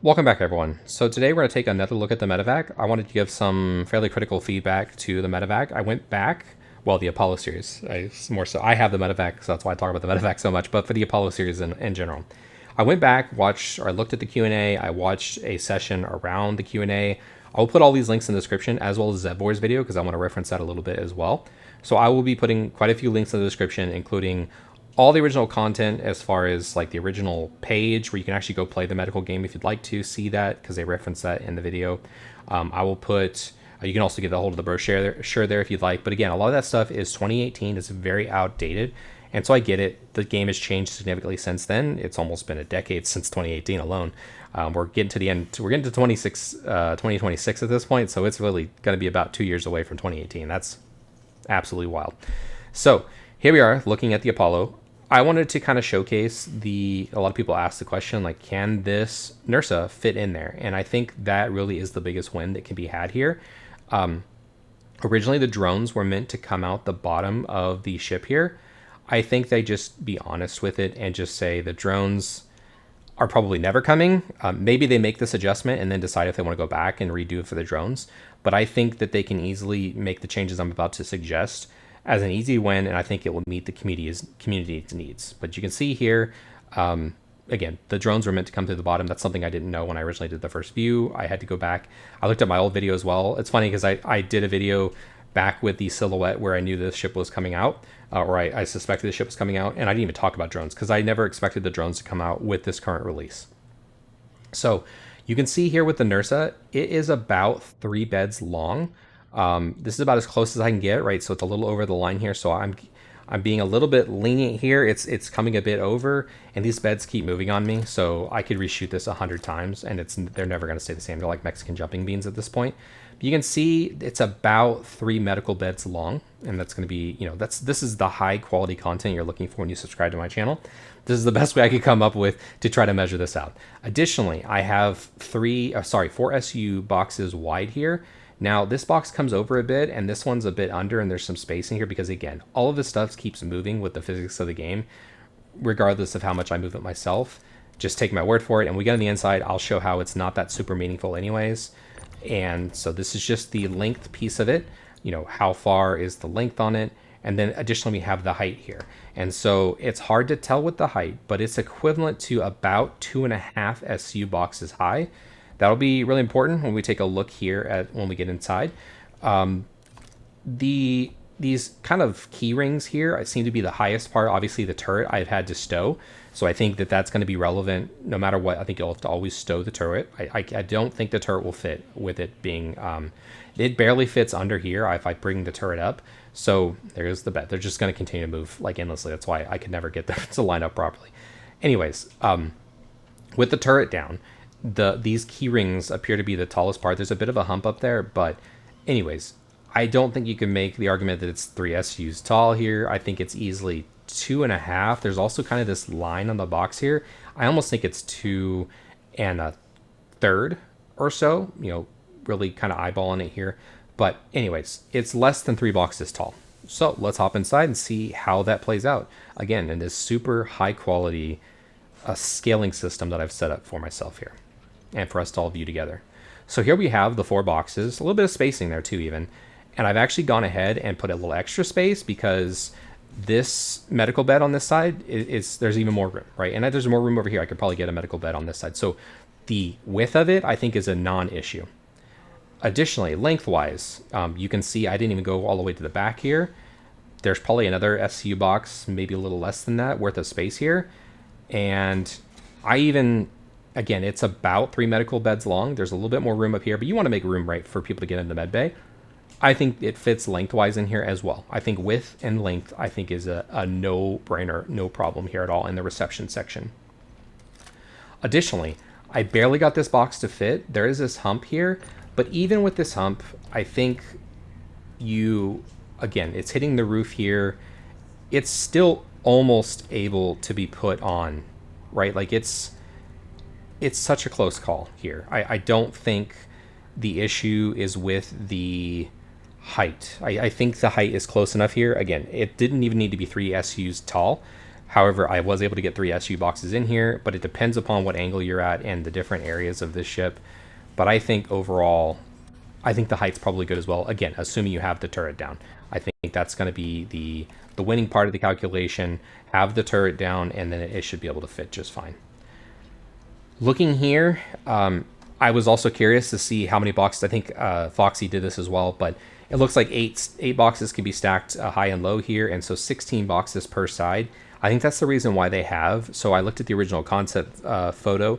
Welcome back, everyone. So today we're going to take another look at the medevac. I wanted to give some fairly critical feedback to the medevac. I went back, well, the Apollo series. I have the medevac, so that's why I talk about the medevac so much. But for the Apollo series in general, I went back, I looked at the Q&A. I watched a session around the Q&A. I'll put all these links in the description as well as Zebbor's video because I want to reference that a little bit as well. So I will be putting quite a few links in the description, including all the original content as far as like the original page where you can actually go play the medical game if you'd like to see that, because they reference that in the video. I will put, you can also get a hold of the brochure there if you'd like. But again, a lot of that stuff is 2018. It's very outdated. And so I get it. The game has changed significantly since then. It's almost been a decade since 2018 alone. We're getting to the end. We're getting to 2026 at this point. So it's really going to be about 2 years away from 2018. That's absolutely wild. So here we are looking at the Apollo. I wanted to kind of showcase a lot of people ask the question, like, can this nursa fit in there? And I think that really is the biggest win that can be had here. Originally, the drones were meant to come out the bottom of the ship here. I think they just be honest with it and just say the drones are probably never coming. Maybe they make this adjustment and then decide if they want to go back and redo it for the drones. But I think that they can easily make the changes I'm about to suggest as an easy win, and I think it will meet the community's needs. But you can see here, again, the drones were meant to come through the bottom. That's something I didn't know when I originally did the first view. I had to go back. I looked at my old video as well. It's funny because I did a video back with the silhouette where I knew the ship was coming out, or I suspected the ship was coming out, and I didn't even talk about drones because I never expected the drones to come out with this current release. So you can see here with the nursa, it is about 3 beds long. This is about as close as I can get, right? So it's a little over the line here. So I'm being a little bit lenient here. It's coming a bit over, and these beds keep moving on me. So I could reshoot this 100 times, and they're never going to stay the same. They're like Mexican jumping beans at this point. But you can see it's about 3 medical beds long, and that's going to be, this is the high quality content you're looking for when you subscribe to my channel. This is the best way I could come up with to try to measure this out. Additionally, I have 4 SU boxes wide here. Now, this box comes over a bit, and this one's a bit under, and there's some spacing here because, again, all of this stuff keeps moving with the physics of the game, regardless of how much I move it myself. Just take my word for it, and we get on the inside, I'll show how it's not that super meaningful anyways. And so this is just the length piece of it, how far is the length on it, and then additionally we have the height here. And so it's hard to tell with the height, but it's equivalent to about 2.5 SU boxes high. That'll be really important when we take a look here at when we get inside. These kind of key rings here seem to be the highest part. Obviously, the turret I've had to stow, so I think that that's going to be relevant no matter what. I think you'll have to always stow the turret. I don't think the turret will fit with it being. It barely fits under here if I bring the turret up. So there's the bet. They're just going to continue to move like endlessly. That's why I could never get them to line up properly. Anyways, with the turret down, these key rings appear to be the tallest part. There's a bit of a hump up there, but anyways, I don't think you can make the argument that it's 3 SUs tall here. I think it's easily 2.5. There's also kind of this line on the box here. I almost think it's 2 1/3 or so, really kind of eyeballing it here. But anyways, it's less than 3 boxes tall. So let's hop inside and see how that plays out. Again, in this super high quality scaling system that I've set up for myself here and for us to all view together. So here we have the 4 boxes, a little bit of spacing there too even. And I've actually gone ahead and put a little extra space because this medical bed on this side there's even more room, right? And there's more room over here. I could probably get a medical bed on this side. So the width of it, I think, is a non-issue. Additionally, lengthwise, you can see I didn't even go all the way to the back here. There's probably another SCU box, maybe a little less than that, worth of space here. And again, it's about 3 medical beds long. There's a little bit more room up here, but you want to make room, right, for people to get into the med bay. I think it fits lengthwise in here as well. I think width and length, I think, is a no-brainer, no problem here at all in the reception section. Additionally, I barely got this box to fit. There is this hump here, but even with this hump, I think again, it's hitting the roof here. It's still almost able to be put on, right? Like it's such a close call here. I don't think the issue is with the height. I think the height is close enough here. Again, it didn't even need to be 3 SUs tall. However, I was able to get 3 SU boxes in here, but it depends upon what angle you're at and the different areas of this ship. But I think overall, I think the height's probably good as well. Again, assuming you have the turret down. I think that's going to be the winning part of the calculation. Have the turret down, and then it should be able to fit just fine. Looking here, I was also curious to see how many boxes. I think Foxy did this as well, but it looks like eight boxes can be stacked high and low here, and so 16 boxes per side. I think that's the reason why they have. So I looked at the original concept photo,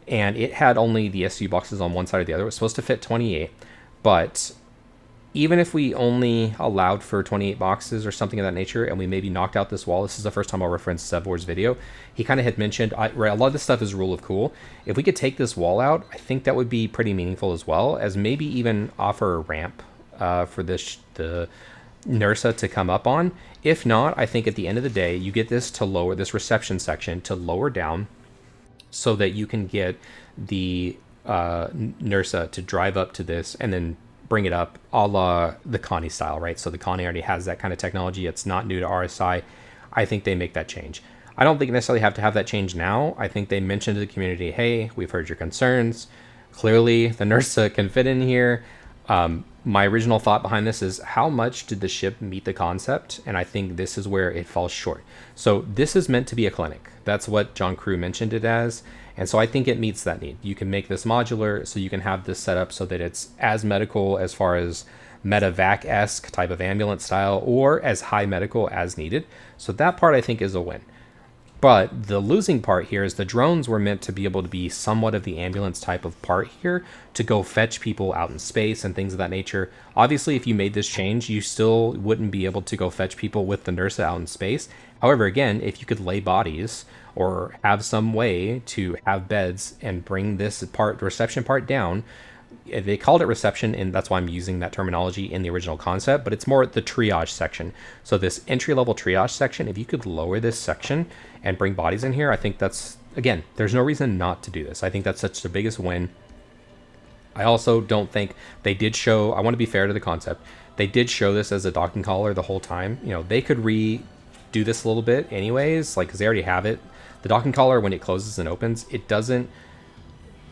and it had only the SU boxes on one side or the other. It was supposed to fit 28, but even if we only allowed for 28 boxes or something of that nature, and we maybe knocked out this wall, this is the first time I'll reference Zevvor's video. He kind of had mentioned, a lot of this stuff is rule of cool. If we could take this wall out, I think that would be pretty meaningful as well, as maybe even offer a ramp for the nursa to come up on. If not, I think at the end of the day, you get this to lower this reception section to lower down so that you can get the nursa to drive up to this and then bring it up a la the Connie style, right? So the Connie already has that kind of technology. It's not new to RSI. I think they make that change. I don't think you necessarily have to have that change now. I think they mentioned to the community, hey, we've heard your concerns. Clearly, the nursa can fit in here. My original thought behind this is how much did the ship meet the concept? And I think this is where it falls short. So this is meant to be a clinic. That's what John Crew mentioned it as. And so I think it meets that need. You can make this modular so you can have this set up so that it's as medical as far as medevac-esque type of ambulance style or as high medical as needed. So that part I think is a win. But the losing part here is the drones were meant to be able to be somewhat of the ambulance type of part here to go fetch people out in space and things of that nature. Obviously, if you made this change, you still wouldn't be able to go fetch people with the nursa out in space. However, again, if you could lay bodies or have some way to have beds and bring this part, the reception part down, they called it reception, and that's why I'm using that terminology in the original concept, but it's more the triage section. So this entry-level triage section, if you could lower this section and bring bodies in here, I think that's, again, there's no reason not to do this. I think that's such the biggest win. I also don't think they did show, I want to be fair to the concept, they did show this as a docking collar the whole time. You know, they could redo this a little bit anyways, like, because they already have it. The docking collar, when it closes and opens, it doesn't,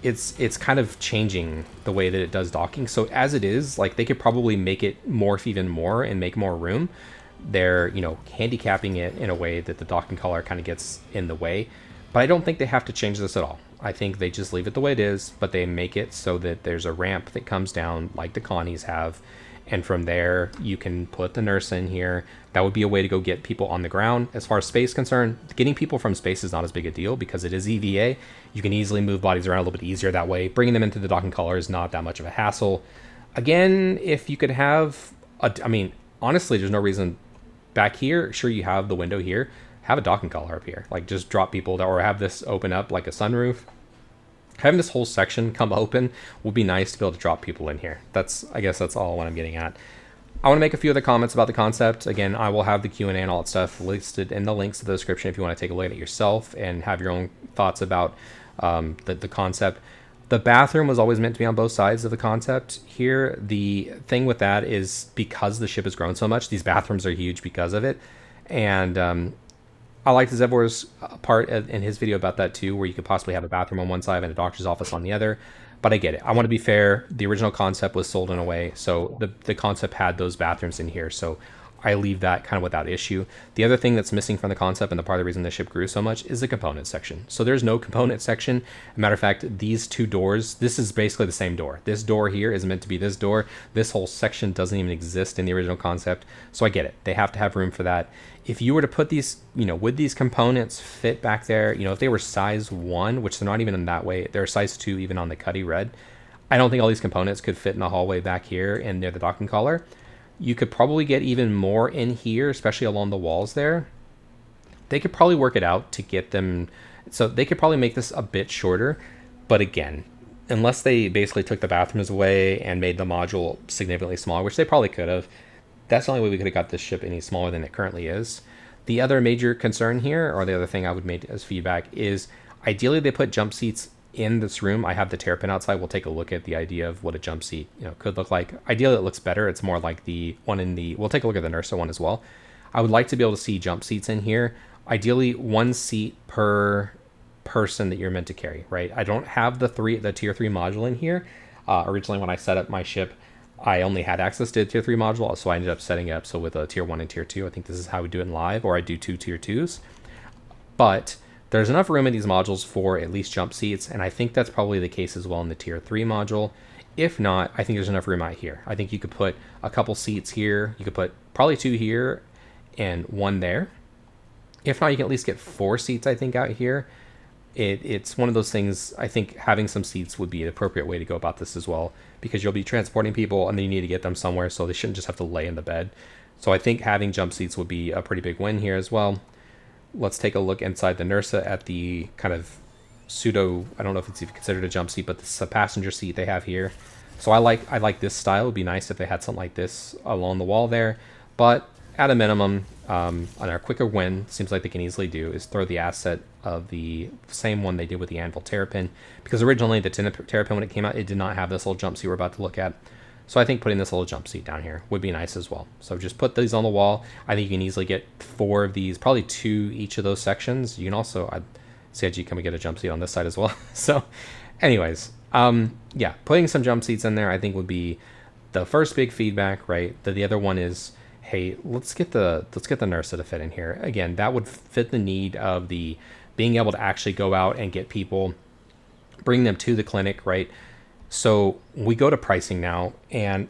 it's kind of changing the way that it does docking. So as it is, like, they could probably make it morph even more and make more room. They're, you know, handicapping it in a way that the docking collar kind of gets in the way. But I don't think they have to change this at all. I think they just leave it the way it is, but they make it so that there's a ramp that comes down like the Connies have. And from there, you can put the nurse in here. That would be a way to go get people on the ground. As far as space is concerned, getting people from space is not as big a deal because it is EVA. You can easily move bodies around a little bit easier that way. Bringing them into the docking collar is not that much of a hassle. Again, if you could have, I mean, honestly, there's no reason back here. Sure, you have the window here. Have a docking collar up here. Like, just drop people, or have this open up like a sunroof. Having this whole section come open would be nice to be able to drop people in here. I guess that's all what I'm getting at. I want to make a few other comments about the concept. Again, I will have the Q&A and all that stuff listed in the links to the description if you want to take a look at it yourself and have your own thoughts about the concept. The bathroom was always meant to be on both sides of the concept. Here, the thing with that is because the ship has grown so much, these bathrooms are huge because of it. And I like the Zevvor's part in his video about that too, where you could possibly have a bathroom on one side and a doctor's office on the other. But I get it. I want to be fair. The original concept was sold in a way, so the concept had those bathrooms in here. So I leave that kind of without issue. The other thing that's missing from the concept, and the part of the reason the ship grew so much, is the component section. So there's no component section. As a matter of fact, these two doors, this is basically the same door. This door here is meant to be this door. This whole section doesn't even exist in the original concept. So I get it. They have to have room for that. If you were to put these, you know, would these components fit back there? You know, if they were size 1, which they're not even in that way, they're size 2 even on the Cuddy Red. I don't think all these components could fit in the hallway back here and near the docking collar. You could probably get even more in here, especially along the walls there. They could probably work it out to get them, so they could probably make this a bit shorter. But again, unless they basically took the bathrooms away and made the module significantly smaller, which they probably could have, that's the only way we could have got this ship any smaller than it currently is. The other major concern here, or the other thing I would make as feedback, is ideally they put jump seats in this room. I have the terrapin outside. We'll take a look at the idea of what a jump seat, you know, could look like. Ideally, it looks better. It's more like the one in the, we'll take a look at the nursa one as well. I would like to be able to see jump seats in here. ideally 1 seat per person that you're meant to carry, right? I don't have the tier 3 module in here. Originally, when I set up my ship, I only had access to a tier 3 module, so I ended up setting it up so with a tier 1 and tier 2. I think this is how we do it in live, or I do 2 tier 2s. But there's enough room in these modules for at least jump seats, and I think that's probably the case as well in the tier 3 module. If not, I think there's enough room out here. I think you could put a couple seats here. You could put probably 2 here and 1 there. If not, you can at least get 4 seats, I think, out here. It's one of those things. I think having some seats would be an appropriate way to go about this as well, because you'll be transporting people and then you need to get them somewhere, so they shouldn't just have to lay in the bed. So I think having jump seats would be a pretty big win here as well. Let's take a look inside the nursa at the kind of pseudo, I don't know if it's even considered a jump seat, but this is a passenger seat they have here. So I like this style. It would be nice if they had something like this along the wall there, but at a minimum, on our quicker win, seems like they can easily do is throw the asset of the same one they did with the anvil terrapin, because originally the terrapin, when it came out, it did not have this little jump seat we're about to look at. So I think putting this little jump seat down here would be nice as well. So just put these on the wall. I think you can easily get 4 of these, probably 2 each of those sections. You can also, CIG, come and get a jump seat on this side as well. So anyways, yeah, putting some jump seats in there I think would be the first big feedback, right? The other one is, hey, let's get the nursa to fit in here. Again, that would fit the need of the being able to actually go out and get people, bring them to the clinic, right? So we go to pricing now, and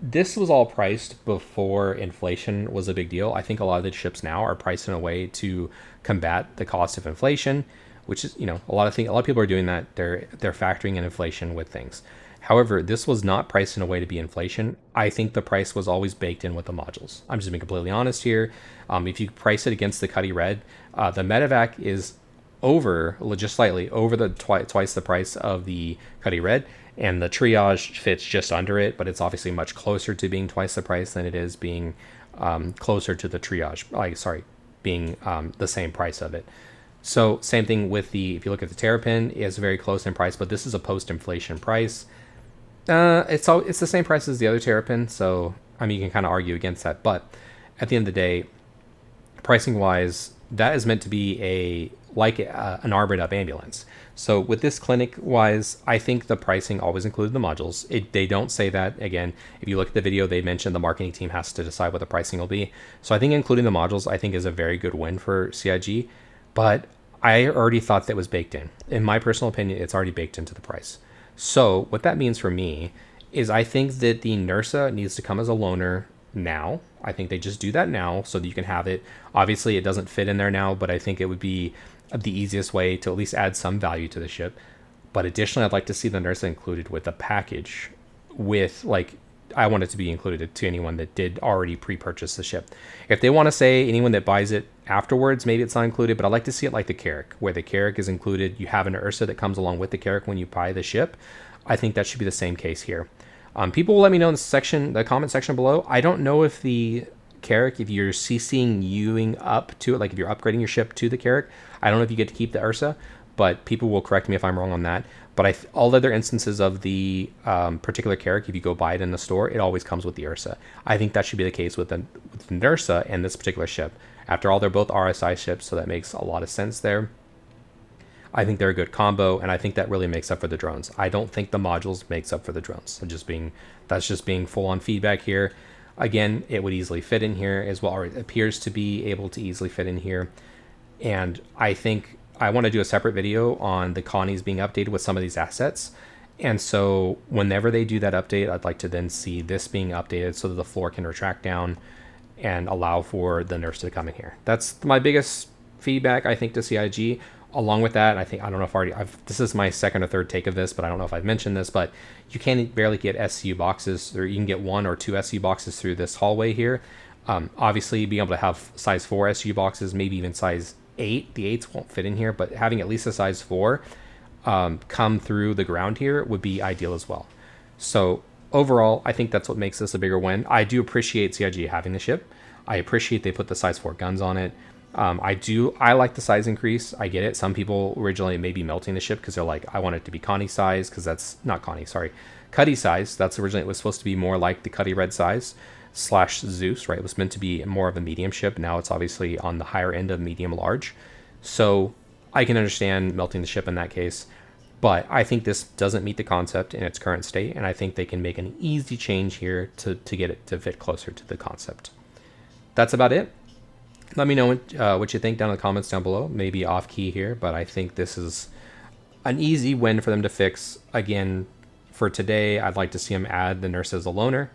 this was all priced before inflation was a big deal. I think a lot of the ships now are priced in a way to combat the cost of inflation, which is, a lot of people are doing that. They're factoring in inflation with things. However, this was not priced in a way to be inflation. I think the price was always baked in with the modules. I'm just being completely honest here. If you price it against the Cuddy Red, the medevac is just slightly over the twice the price of the Cuddy Red, and the triage fits just under it, but it's obviously much closer to being twice the price than it is being closer to the triage. Being the same price of it. So same thing with if you look at the terrapin, is very close in price, but this is a post-inflation price. It's the same price as the other terrapin, so you can kind of argue against that, but at the end of the day, pricing wise, that is meant to be an armored up ambulance. So with this clinic wise, I think the pricing always included the modules. They don't say that. Again, if you look at the video, they mentioned the marketing team has to decide what the pricing will be. So I think including the modules, I think, is a very good win for CIG, but I already thought that was baked in. In my personal opinion, it's already baked into the price. So what that means for me is I think that the nursa needs to come as a loaner now. I think they just do that now so that you can have it. Obviously, it doesn't fit in there now, but I think it would be the easiest way to at least add some value to the ship. But additionally, I'd like to see the nursa included with a package with, I want it to be included to anyone that did already pre-purchase the ship. If they want to say anyone that buys it afterwards, maybe it's not included, but I'd like to see it like the Carrack, where the Carrack is included. You have an nursa that comes along with the Carrack when you buy the ship. I think that should be the same case here. People will let me know in the comment section below. I don't know if the Carrack, if you're CCing Ewing up to it, like if you're upgrading your ship to the Carrack, I don't know if you get to keep the Ursa, but people will correct me if I'm wrong on that. But all other instances of the particular Carrack, if you go buy it in the store, it always comes with the Ursa. I think that should be the case with the nursa and this particular ship. After all, they're both RSI ships, so that makes a lot of sense there. I think they're a good combo, and I think that really makes up for the drones. I don't think the modules makes up for the drones. That's just being full on feedback here. Again, it would easily fit in here as well, or it appears to be able to easily fit in here. And I think I want to do a separate video on the colonies being updated with some of these assets. And so whenever they do that update, I'd like to then see this being updated so that the floor can retract down and allow for the nurse to come in here. That's my biggest feedback, I think, to CIG. Along with that, I don't know if this is my second or third take of this, but I don't know if I've mentioned this, but you can barely get SCU boxes, or you can get 1 or 2 SCU boxes through this hallway here. Obviously, being able to have size 4 SCU boxes, maybe even size 8. The 8s won't fit in here, but having at least a size 4 come through the ground here would be ideal as well. So overall, I think that's what makes this a bigger win. I do appreciate CIG having the ship. I appreciate they put the size 4 guns on it. I like the size increase. I get it. Some people originally may be melting the ship because they're like, I want it to be Connie size, because that's not Connie, sorry, Cuddy size. That's originally, it was supposed to be more like the Cuddy Red size. slash Zeus, right? It was meant to be more of a medium ship. Now it's obviously on the higher end of medium large. So I can understand melting the ship in that case. But I think this doesn't meet the concept in its current state, and I think they can make an easy change here to get it to fit closer to the concept. That's about it. Let me know what you think down in the comments down below. Maybe off key here, but I think this is an easy win for them to fix. Again, for today, I'd like to see them add the nurse as a loner.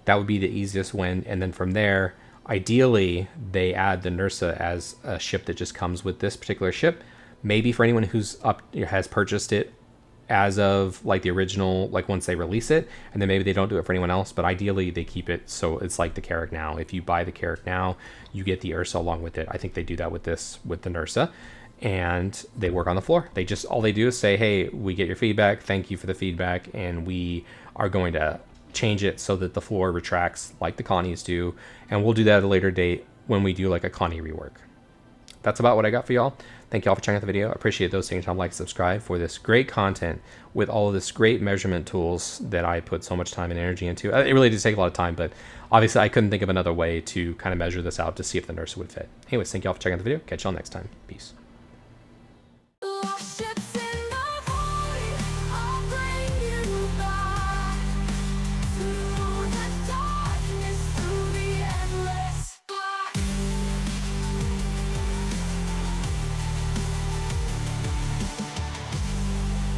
That would be the easiest win. And then from there, ideally, they add the nursa as a ship that just comes with this particular ship. Maybe for anyone who's has purchased it as of like the original, like once they release it, and then maybe they don't do it for anyone else, but ideally they keep it so it's like the Carrack now. If you buy the Carrack now, you get the Ursa along with it. I think they do that with this, with the nursa, and they work on the floor. They just, all they do is say, hey, we get your feedback, thank you for the feedback, and we are going to change it so that the floor retracts like the Connies do, and we'll do that at a later date when we do like a Connie rework. That's about what I got for y'all. Thank y'all for checking out the video. I appreciate those things. I'd like to subscribe for this great content with all of this great measurement tools that I put so much time and energy into. It really did take a lot of time, but obviously I couldn't think of another way to kind of measure this out to see if the nurse would fit. Anyways, thank y'all for checking out the video. Catch y'all next time. Peace.